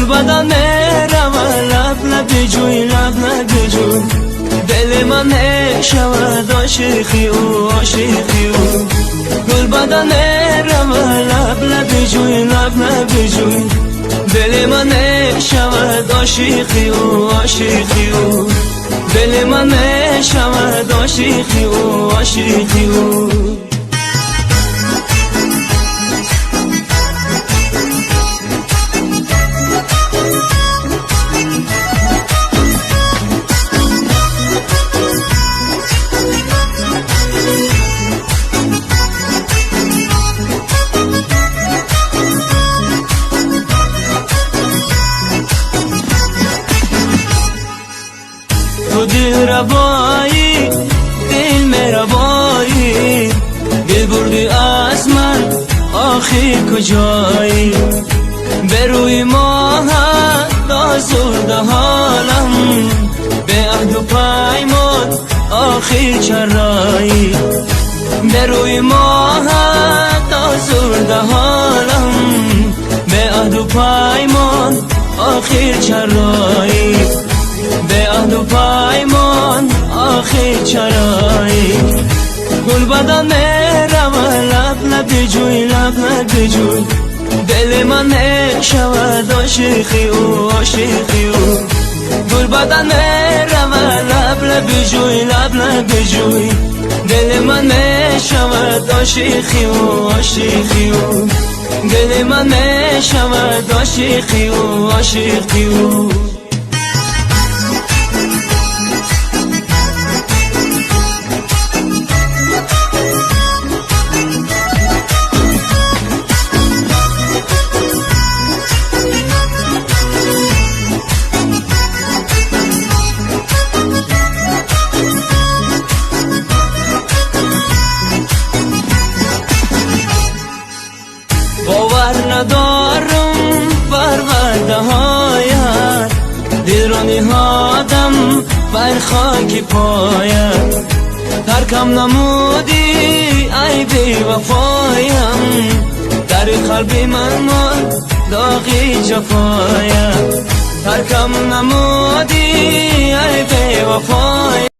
گل بدن میرم لب لب جوی لب لب جوی دل من شود عاشقی او عاشقی او گل بدن میرم لب لب جوی لب لب جوی دل من شود عاشقی او عاشقی او دل من شود عاشقی او عاشقی او تو دل ربایی دل مربایی دل بردی از من آخی کجایی به روی ماهت آزرده حالم به عهد و پیمان آخی چرایی به روی ماهت آزرده حالم به عهد و پیمان آخی چرایی به عهد و پیمان آخر چرایی گل بدن میرم لب لب جوی لب لب جوی دل من شود عاشقی او عاشقی او گل بدن میرم لب لب جوی لب لب جوی دل من شود عاشقی او عاشقی او دل من شود عاشقی او عاشقی او باور ندارم بر وعده هایت دل را نهادم بر خاک پایت ترکم نمودی ای بی وفایم در قلب من ماند داغی جفایت ترکم نمودی ای بی وفایم